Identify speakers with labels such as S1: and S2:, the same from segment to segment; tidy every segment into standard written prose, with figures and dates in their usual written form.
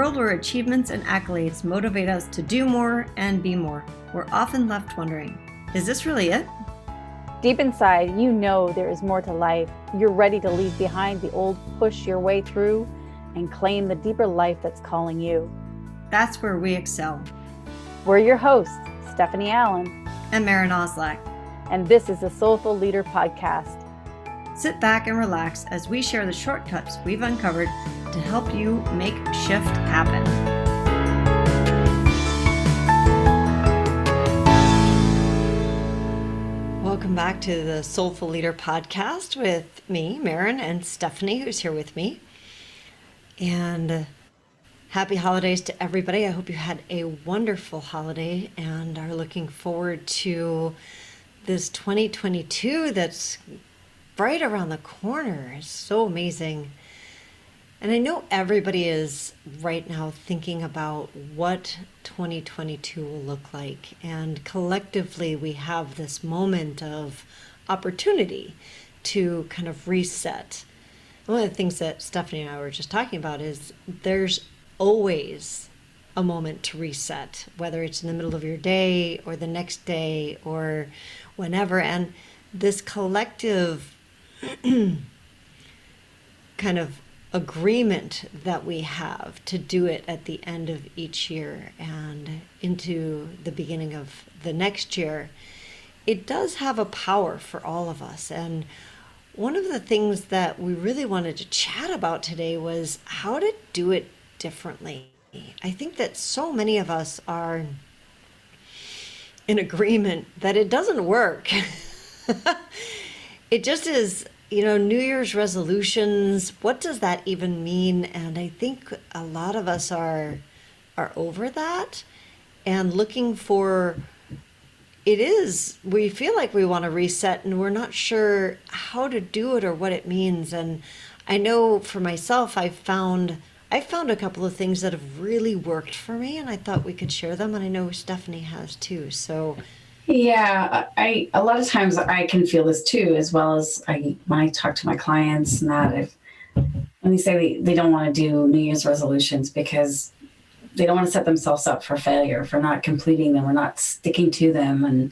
S1: world where achievements and accolades motivate us to do more and be more, we're often left wondering, is this really it?
S2: Deep inside, you know there is more to life. You're ready to leave behind the old, push your way through, and claim the deeper life that's calling you.
S1: That's where we excel.
S2: We're your hosts, Stephanie Allen
S1: and Maren Stephanie.
S2: And this is the Soulful Leader Podcast.
S1: Sit back and relax as we share the shortcuts we've uncovered to help you make shift happen. Welcome back to the Soulful Leader Podcast with me, Maren, and Stephanie, who's here with me. And happy holidays to everybody. I hope you had a wonderful holiday and are looking forward to this 2022 that's right around the corner. It's so amazing. And I know everybody is right now thinking about what 2022 will look like. And collectively, we have this moment of opportunity to kind of reset. One of the things that Stephanie and I were just talking about is there's always a moment to reset, whether it's in the middle of your day or the next day or whenever. And this collective kind of agreement that we have to do it at the end of each year and into the beginning of the next year, it does have a power for all of us. And one of the things that we really wanted to chat about today was how to do it differently. I think that so many of us are in agreement that it doesn't work. It just is, New Year's resolutions, what does that even mean? And I think a lot of us are over that and looking for, we feel like we want to reset and we're not sure how to do it or what it means. And I know for myself, I found a couple of things that have really worked for me, and I thought we could share them. And I know Stephanie has too. So
S3: yeah, a lot of times I can feel this too, as well as when I talk to my clients and that when they say they don't want to do New Year's resolutions because they don't want to set themselves up for failure, for not completing them or not sticking to them. And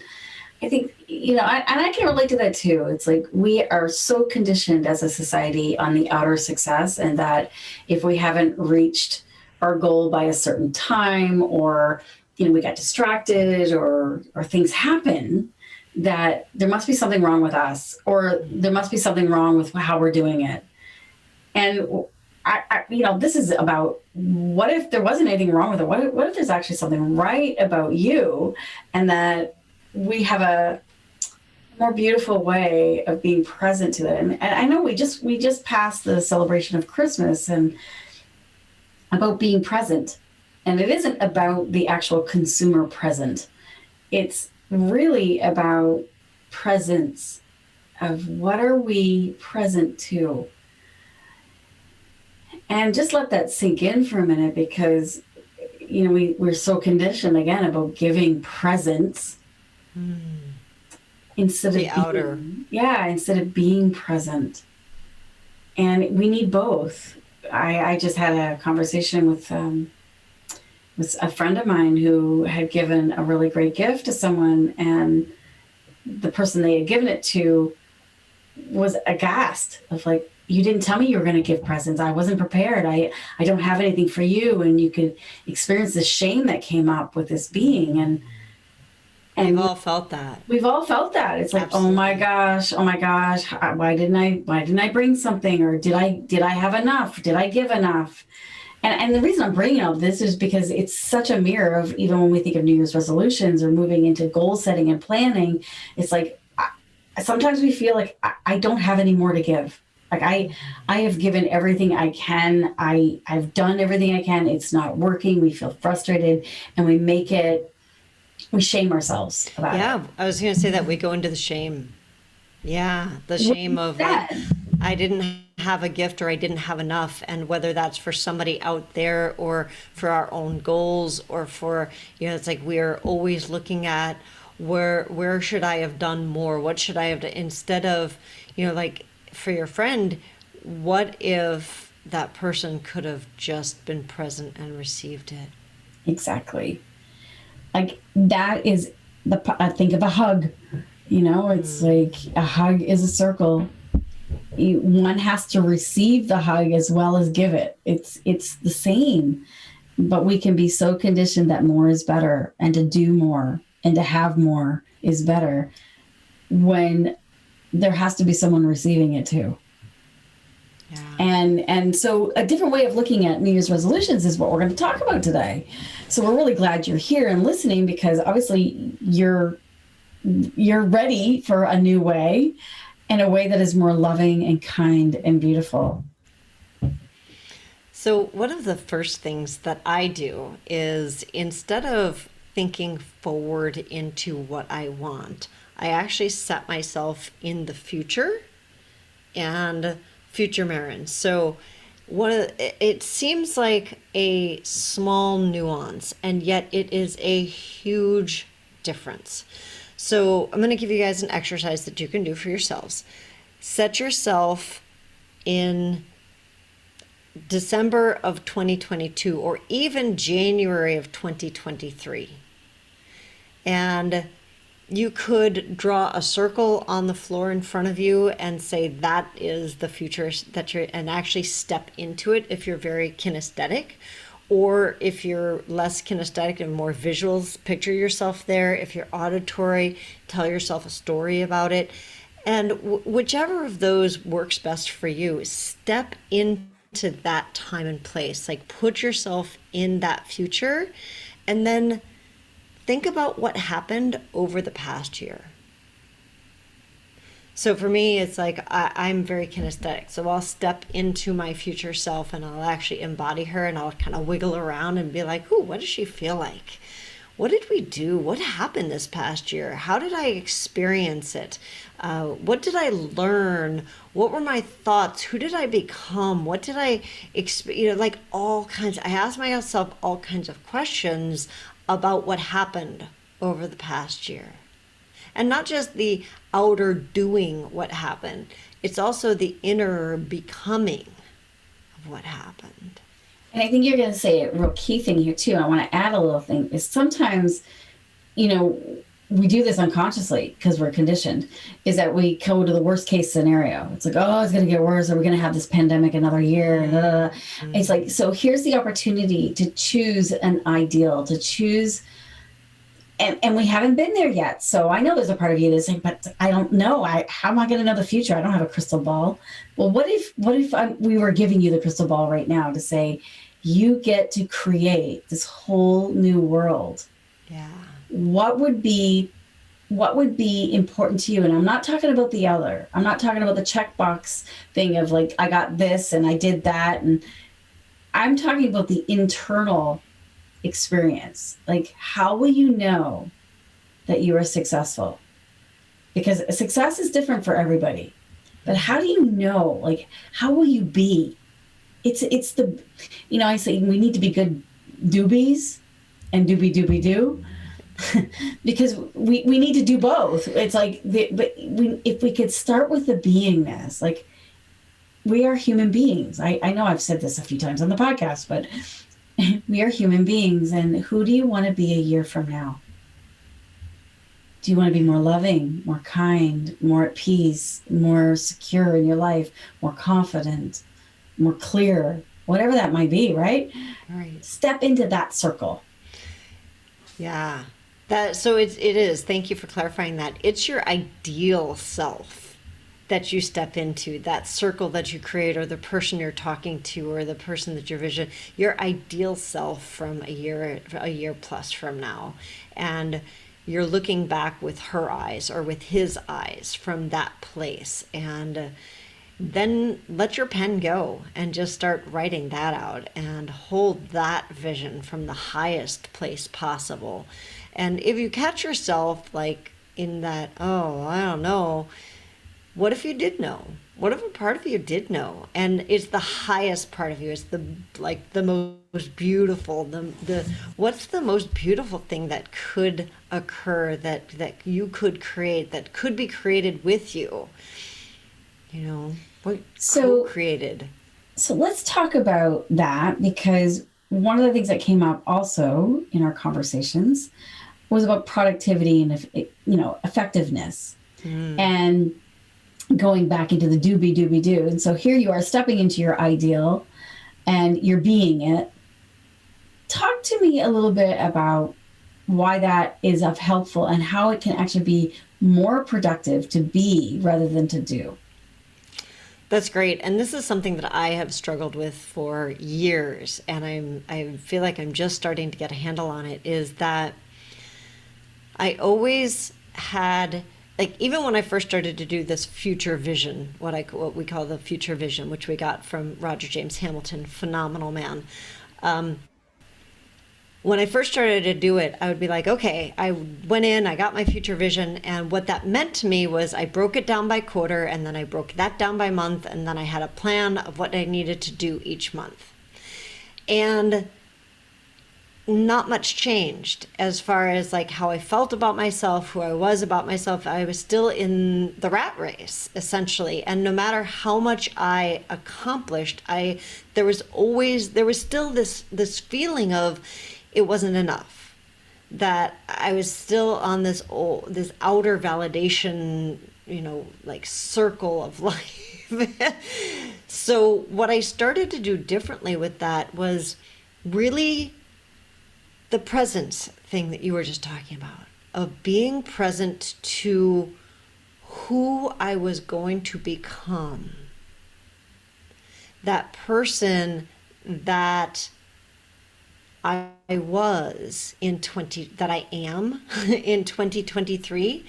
S3: I think, I can relate to that too. It's like we are so conditioned as a society on the outer success, and that if we haven't reached our goal by a certain time, or we got distracted or things happen, that there must be something wrong with us, or there must be something wrong with how we're doing it. And this is about, what if there wasn't anything wrong with it? What if there's actually something right about you, and that we have a more beautiful way of being present to it? And I know we just passed the celebration of Christmas and about being present. And it isn't about the actual consumer present. It's really about presence of what are we present to. And just let that sink in for a minute, because, we're so conditioned again about giving presents instead
S1: the
S3: of
S1: outer.
S3: Instead of being present. And we need both. I just had a conversation with a friend of mine who had given a really great gift to someone, and the person they had given it to was aghast of like, you didn't tell me you were going to give presents. I wasn't prepared. I don't have anything for you. And you could experience the shame that came up with this being. And
S1: we've all felt that.
S3: We've all felt that. It's like,
S1: Absolutely.
S3: oh my gosh, why didn't I bring something? Or did I have enough? Did I give enough? And the reason I'm bringing all this is because it's such a mirror of, even when we think of New Year's resolutions or moving into goal setting and planning, it's like, sometimes we feel like I don't have any more to give. Like I have given everything I can. I've done everything I can. It's not working. We feel frustrated, and we shame ourselves about it.
S1: Yeah, I was going to say that we go into the shame. Yeah, the shame of like, I didn't have a gift, or I didn't have enough. And whether that's for somebody out there or for our own goals, or for, it's like we're always looking at where should I have done more? What should I have done? Instead of, like for your friend, what if that person could have just been present and received it.
S3: Exactly. Like that is I think of a hug, it's like a hug is a circle. One has to receive the hug as well as give it. It's the same, but we can be so conditioned that more is better, and to do more and to have more is better, when there has to be someone receiving it too. Yeah. And so a different way of looking at New Year's resolutions is what we're going to talk about today. So we're really glad you're here and listening, because obviously you're ready for a new way, and a way that is more loving and kind and beautiful.
S1: So one of the first things that I do is, instead of thinking forward into what I want, I actually set myself in the future and future Maren. So it seems like a small nuance, and yet it is a huge difference. So I'm going to give you guys an exercise that you can do for yourselves. Set yourself in December of 2022, or even January of 2023. And you could draw a circle on the floor in front of you and say that is the future that you're, and actually step into it if you're very kinesthetic. Or if you're less kinesthetic and more visuals, picture yourself there. If you're auditory, tell yourself a story about it. And whichever of those works best for you, step into that time and place. Like, put yourself in that future, and then think about what happened over the past year. So for me, it's like I'm very kinesthetic. So I'll step into my future self and I'll actually embody her, and I'll kind of wiggle around and be like, ooh, what does she feel like? What did we do? What happened this past year? How did I experience it? What did I learn? What were my thoughts? Who did I become? What did I experience? Like all kinds. I ask myself all kinds of questions about what happened over the past year. And not just the outer doing what happened, it's also the inner becoming of what happened.
S3: And I think you're going to say a real key thing here too. I want to add a little thing, is sometimes, we do this unconsciously because we're conditioned, is that we go to the worst case scenario. It's like, oh, it's going to get worse. Or we're going to have this pandemic another year. Mm-hmm. It's like, so here's the opportunity to choose an ideal, to choose. And we haven't been there yet. So I know there's a part of you that's saying, but I don't know. How am I going to know the future? I don't have a crystal ball. Well, what if we were giving you the crystal ball right now to say, you get to create this whole new world?
S1: Yeah.
S3: What would be important to you? And I'm not talking about the other. I'm not talking about the checkbox thing of like, I got this and I did that. And I'm talking about the internal experience. Like, how will you know that you are successful? Because success is different for everybody. But how do you know? Like, how will you be? It's the, I say we need to be good doobies and doobie-doobie-doo. Because we need to do both. It's like, if we could start with the beingness, like, we are human beings. I know I've said this a few times on the podcast, but we are human beings. And who do you want to be a year from now? Do you want to be more loving, more kind, more at peace, more secure in your life, more confident, more clear, whatever that might be, right?
S1: Right.
S3: Step into that circle.
S1: Yeah. So it is. Thank you for clarifying that. It's your ideal self that you step into, that circle that you create, or the person you're talking to, or the person that you're vision, your ideal self from a year plus from now. And you're looking back with her eyes or with his eyes from that place. And then let your pen go and just start writing that out and hold that vision from the highest place possible. And if you catch yourself like in that, oh, I don't know, what if you did know? What if a part of you did know? And it's the highest part of you. It's the most beautiful. What's the most beautiful thing that could occur, that you could create, that could be created with you? What
S3: so
S1: created?
S3: So let's talk about that, because one of the things that came up also in our conversations was about productivity and, effectiveness, and going back into the do. And so here you are stepping into your ideal and you're being it. Talk to me a little bit about why that is of helpful and how it can actually be more productive to be rather than to do.
S1: That's great. And this is something that I have struggled with for years. And I feel like I'm just starting to get a handle on it, is that I always had, like, even when I first started to do this future vision, what we call the future vision, which we got from Roger James Hamilton, phenomenal man. When I first started to do it, I would be like, okay, I went in, I got my future vision. And what that meant to me was I broke it down by quarter, and then I broke that down by month. And then I had a plan of what I needed to do each month. And not much changed as far as like how I felt about myself, who I was about myself. I was still in the rat race, essentially. And no matter how much I accomplished, there was still this feeling of it wasn't enough, that I was still on this outer validation, like circle of life. So what I started to do differently with that was really the presence thing that you were just talking about, of being present to who I was going to become. That person that I was that I am in 2023,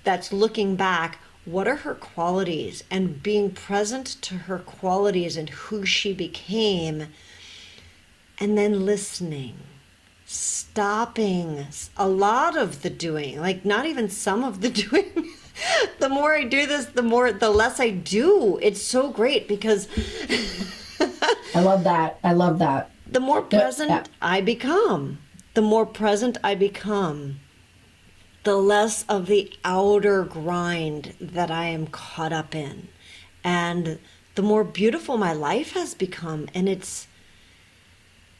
S1: that's looking back, what are her qualities, and being present to her qualities and who she became, and then listening, stopping a lot of the doing, like not even some of the doing. The more I do this, the less I do. It's so great because
S3: I love that.
S1: The more present I become, the less of the outer grind that I am caught up in. And the more beautiful my life has become. And it's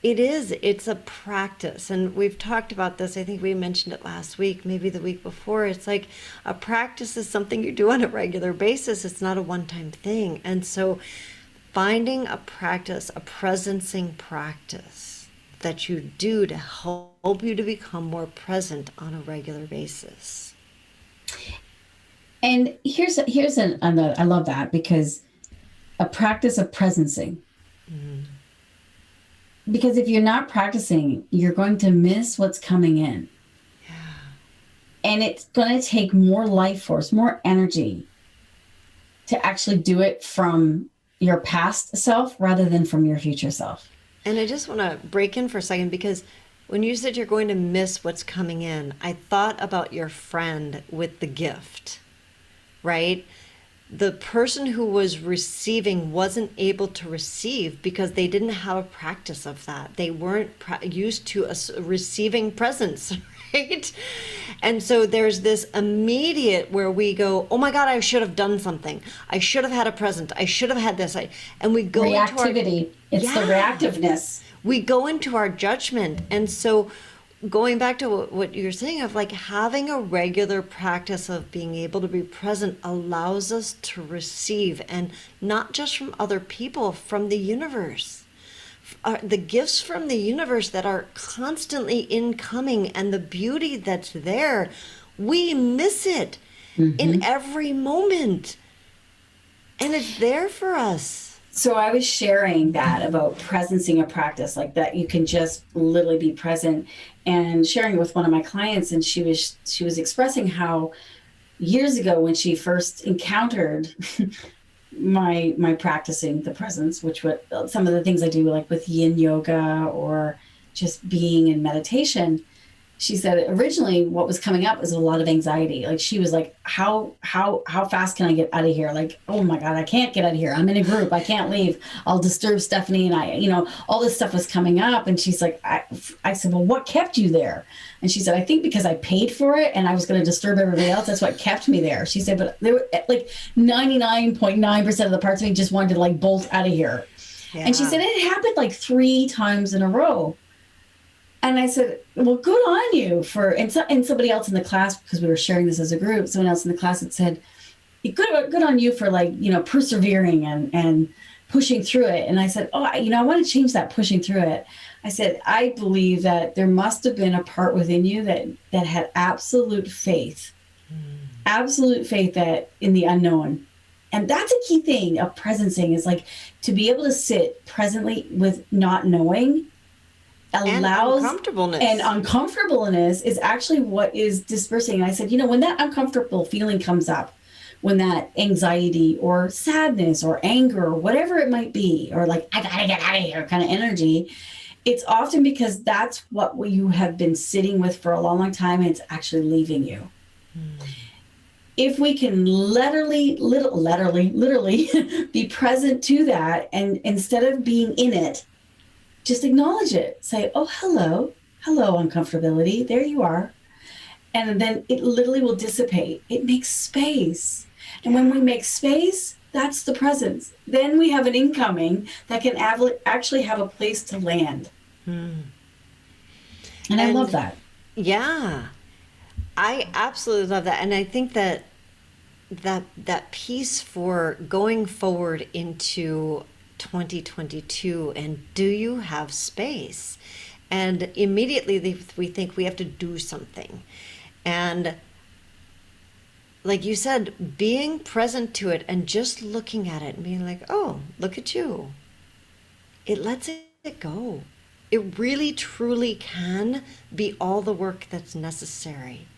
S1: a practice. And we've talked about this. I think we mentioned it last week, maybe the week before. It's like a practice is something you do on a regular basis. It's not a one-time thing. And so finding a practice, a presencing practice that you do to help you to become more present on a regular basis.
S3: And I love that, because a practice of presencing. Mm. Because if you're not practicing, you're going to miss what's coming in. Yeah. And it's going to take more life force, more energy to actually do it from your past self rather than from your future self.
S1: And I just want to break in for a second, because when you said you're going to miss what's coming in, I thought about your friend with the gift, right? The person who was receiving wasn't able to receive because they didn't have a practice of that. They weren't used to receiving presents, right? And so there's this immediate where we go, oh my God, I should have done something. I should have had a present. I should have had this. And we go
S3: reactivity. It's the reactiveness.
S1: We go into our judgment. And so going back to what you're saying of like having a regular practice of being able to be present allows us to receive, and not just from other people, from the universe. The gifts from the universe that are constantly incoming, and the beauty that's there, we miss it in every moment. And it's there for us.
S3: So I was sharing that about presencing a practice like that. You can just literally be present, and sharing it with one of my clients. And she was expressing how years ago, when she first encountered my practicing the presence, which what some of the things I do, like with yin yoga or just being in meditation, she said originally what was coming up was a lot of anxiety. Like she was like, how fast can I get out of here? Like, oh my God, I can't get out of here. I'm in a group. I can't leave. I'll disturb Stephanie. And all this stuff was coming up. And she's like, I said, well, what kept you there? And she said, I think because I paid for it and I was going to disturb everybody else. That's what kept me there. She said, but there were like 99.9% of the parts of me just wanted to like bolt out of here. And she said, it happened like 3 times in a row. And I said, well, good on you and somebody else in the class, because we were sharing this as a group, someone else in the class had said, good on you for like, persevering and pushing through it. And I said, I want to change that pushing through it. I said, I believe that there must have been a part within you that had absolute faith that in the unknown. And that's a key thing of presencing, is like to be able to sit presently with not knowing allows, and uncomfortableness is actually what is dispersing. And I said, when that uncomfortable feeling comes up, when that anxiety or sadness or anger or whatever it might be, or like, I gotta get out of here kind of energy, it's often because that's what you have been sitting with for a long, long time, and it's actually leaving you. If we can literally be present to that, and instead of being in it, just acknowledge it. Say, oh, hello, uncomfortability. There you are. And then it literally will dissipate. It makes space. And when we make space, that's the presence. Then we have an incoming that can actually have a place to land. And I love that.
S1: Yeah, I absolutely love that. And I think that piece for going forward into 2022, and do you have space? And immediately we think we have to do something. And like you said, being present to it and just looking at it and being like, oh, look at you. It lets it go. It really, truly can be all the work that's necessary,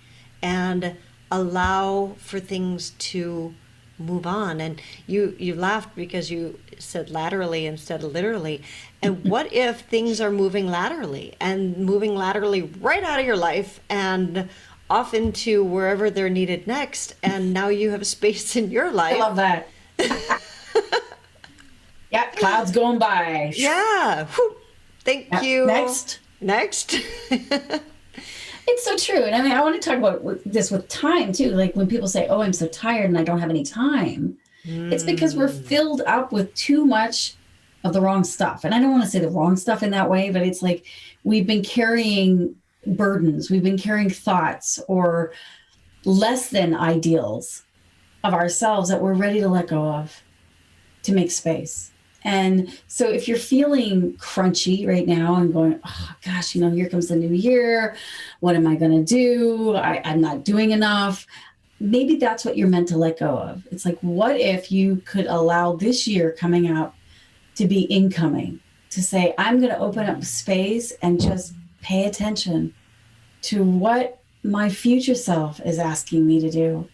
S1: and allow for things to move on. And you laughed because you said laterally instead of literally. And what if things are moving laterally right out of your life and off into wherever they're needed next, and now you have a space in your life?
S3: I love that. Yeah, clouds going by.
S1: Yeah. Whew. Thank you.
S3: Next.
S1: It's
S3: so true. And I mean, I want to talk about this with time too. Like when people say, oh, I'm so tired and I don't have any time. It's because we're filled up with too much of the wrong stuff. And I don't want to say the wrong stuff in that way, but it's like we've been carrying burdens. We've been carrying thoughts or less than ideals of ourselves that we're ready to let go of, to make space. And so if you're feeling crunchy right now and going, oh gosh, here comes the new year. What am I going to do? I'm not doing enough. Maybe that's what you're meant to let go of. It's like, what if you could allow this year coming up to be incoming, to say, I'm going to open up space and just pay attention to what my future self is asking me to do.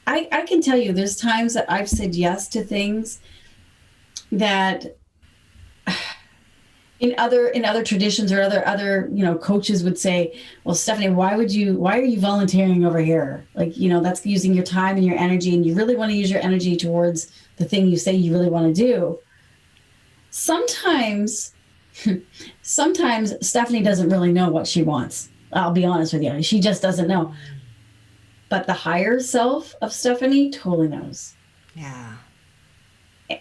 S3: I can tell you there's times that I've said yes to things that in other traditions or other coaches would say, well, Stephanie, why are you volunteering over here? Like, that's using your time and your energy, and you really want to use your energy towards the thing you say you really want to do. Sometimes Stephanie doesn't really know what she wants. I'll be honest with you. She just doesn't know. But the higher self of Stephanie totally knows.
S1: Yeah.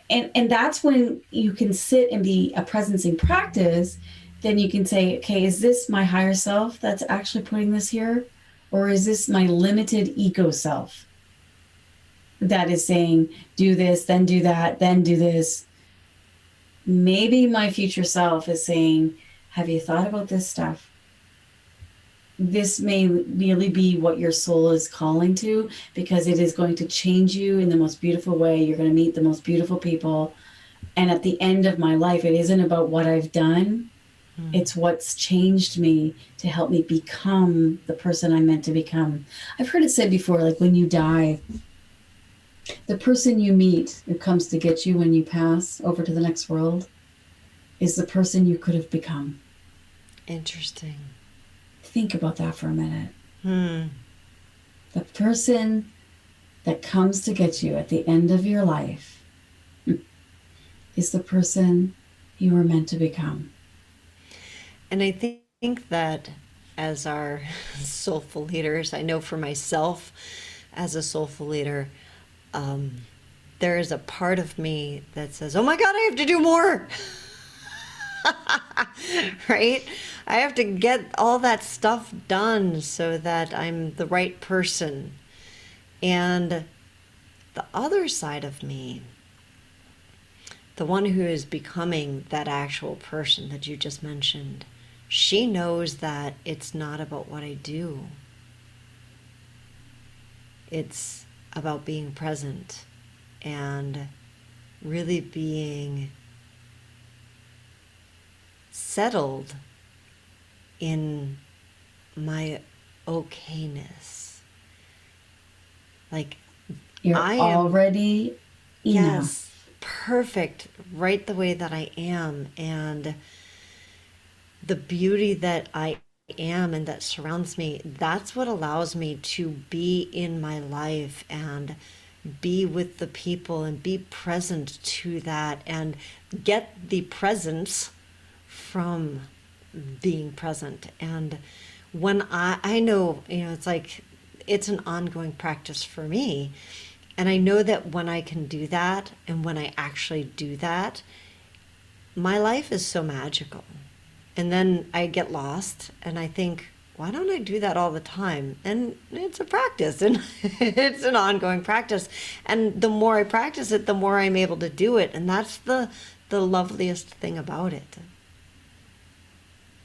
S3: And that's when you can sit and be a presencing practice. Then you can say, okay, is this my higher self that's actually putting this here? Or is this my limited ego self that is saying, do this, then do that, then do this? Maybe my future self is saying, have you thought about this stuff? This may really be what your soul is calling to, because it is going to change you in the most beautiful way. You're going to meet the most beautiful people. And at the end of my life, it isn't about what I've done. It's what's changed me to help me become the person I'm meant to become. I've heard it said before, like when you die, the person you meet who comes to get you when you pass over to the next world is the person you could have become.
S1: Interesting.
S3: Think about that for a minute. The person that comes to get you at the end of your life is the person you were meant to become.
S1: And I think that as our soulful leaders, I know for myself as a soulful leader, there is a part of me that says, oh my God, I have to do more. Right? I have to get all that stuff done so that I'm the right person. And the other side of me, the one who is becoming that actual person that you just mentioned, she knows that it's not about what I do. It's about being present and really being settled in my okayness. Like,
S3: You're
S1: I am
S3: already enough.
S1: yes, perfect, right the way that I am. And the beauty that I am and that surrounds me, that's what allows me to be in my life and be with the people and be present to that and get the presence from being present. And when I know, it's like, it's an ongoing practice for me. And I know that when I can do that and when I actually do that, my life is so magical. And then I get lost and I think, why don't I do that all the time? And it's a practice and it's an ongoing practice. And the more I practice it, the more I'm able to do it. And that's the loveliest thing about it.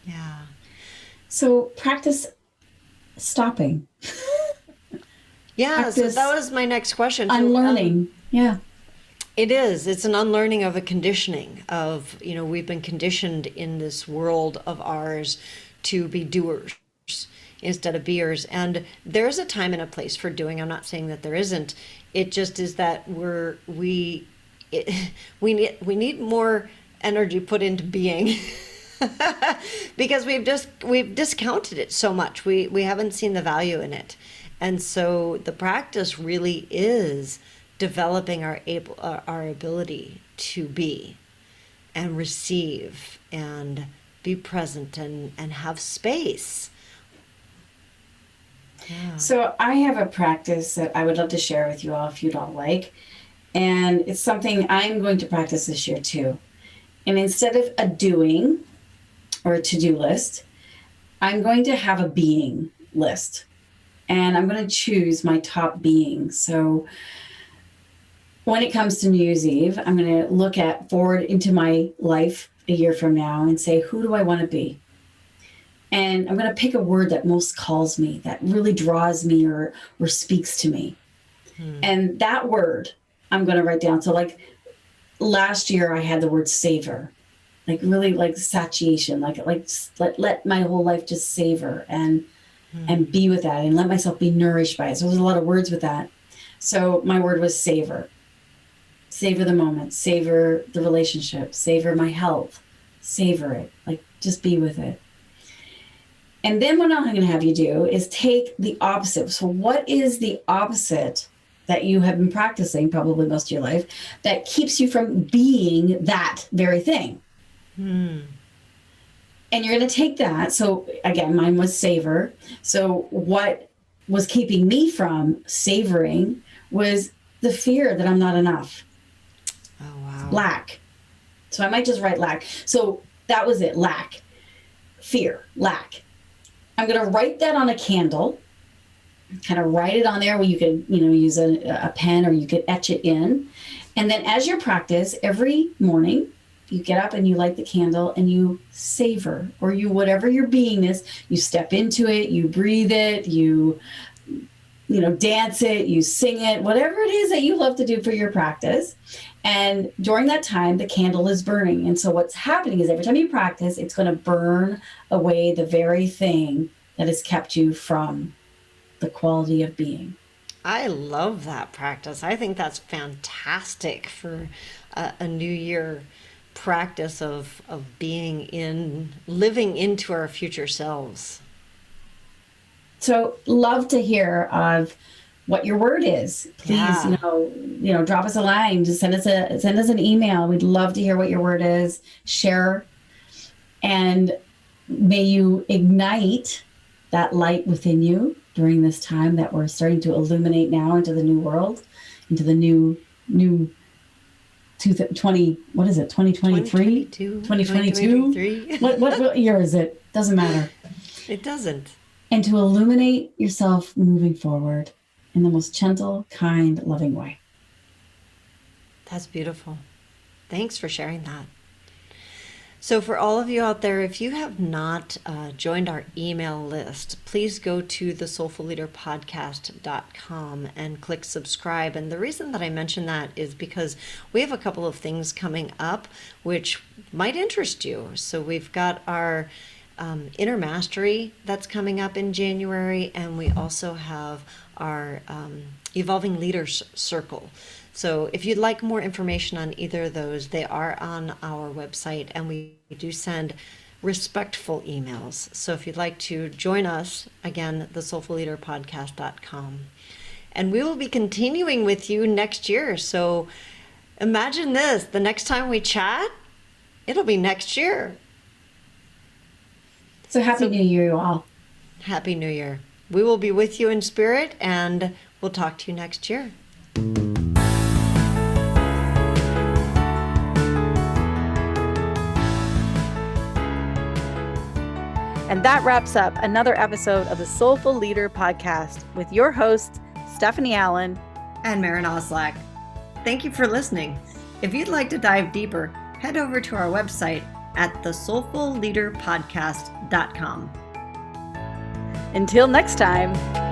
S1: Yeah.
S3: So practice stopping.
S1: Yeah, so
S3: Practice
S1: that was my next question. So,
S3: unlearning. Yeah.
S1: it is. It's an unlearning of a conditioning of, we've been conditioned in this world of ours to be doers instead of beers. And there's a time and a place for doing. I'm not saying that there isn't. It just is that we need more energy put into being. Because we've discounted it so much. We haven't seen the value in it. And so the practice really is developing our ability to be and receive and be present and have space. Yeah.
S3: So I have a practice that I would love to share with you all if you'd all like. And it's something I'm going to practice this year too. And instead of a doing or a to-do list, I'm going to have a being list. And I'm going to choose my top beings. So when it comes to New Year's Eve, I'm going to look forward into my life a year from now and say, who do I want to be? And I'm going to pick a word that most calls me, that really draws me or speaks to me. And that word I'm going to write down. So like last year I had the word savor, like really like satiation, like let my whole life just savor and be with that and let myself be nourished by it. So there's a lot of words with that. So my word was savor. Savor the moment, savor the relationship, savor my health, savor it, like just be with it. And then what I'm going to have you do is take the opposite. So what is the opposite that you have been practicing probably most of your life that keeps you from being that very thing? And you're going to take that. So again, mine was savor. So what was keeping me from savoring was the fear that I'm not enough.
S1: Oh, wow.
S3: Lack. So I might just write lack. So that was it. Lack. Fear. Lack. I'm going to write that on a candle, kind of write it on there where you could, use a pen or you could etch it in. And then as you practice every morning, you get up and you light the candle and you savor, or you, whatever your being is, you step into it, you breathe it, you dance it, you sing it, whatever it is that you love to do for your practice. And during that time, the candle is burning. And so what's happening is every time you practice, it's going to burn away the very thing that has kept you from the quality of being.
S1: I love that practice. I think that's fantastic for a New Year practice of living into our future selves.
S3: So love to hear of what your word is. Please,
S1: Yeah.
S3: Drop us a line. Just send us an email. We'd love to hear what your word is. Share, and may you ignite that light within you during this time that we're starting to illuminate now into the new world, into the new new 20, what is it, 2023?
S1: 2022.
S3: What year is it? Doesn't matter.
S1: It doesn't.
S3: And to illuminate yourself moving forward in the most gentle, kind, loving way.
S1: That's beautiful. Thanks for sharing that. So for all of you out there, if you have not joined our email list, please go to the soulfulleaderpodcast.com and click subscribe. And the reason that I mention that is because we have a couple of things coming up which might interest you. So we've got our Inner Mastery that's coming up in January, and we also have our Evolving Leaders Circle. So if you'd like more information on either of those, they are on our website, and we do send respectful emails. So if you'd like to join us, again, the soulfulleaderpodcast.com. And we will be continuing with you next year. So imagine this, the next time we chat, it'll be next year.
S3: So Happy New Year, you all.
S1: Happy New Year. We will be with you in spirit, and we'll talk to you next year.
S2: And that wraps up another episode of the Soulful Leader Podcast with your hosts, Stephanie Allen
S1: and Maren Oslack. Thank you for listening. If you'd like to dive deeper, head over to our website at thesoulfulleaderpodcast.com.
S2: Until next time.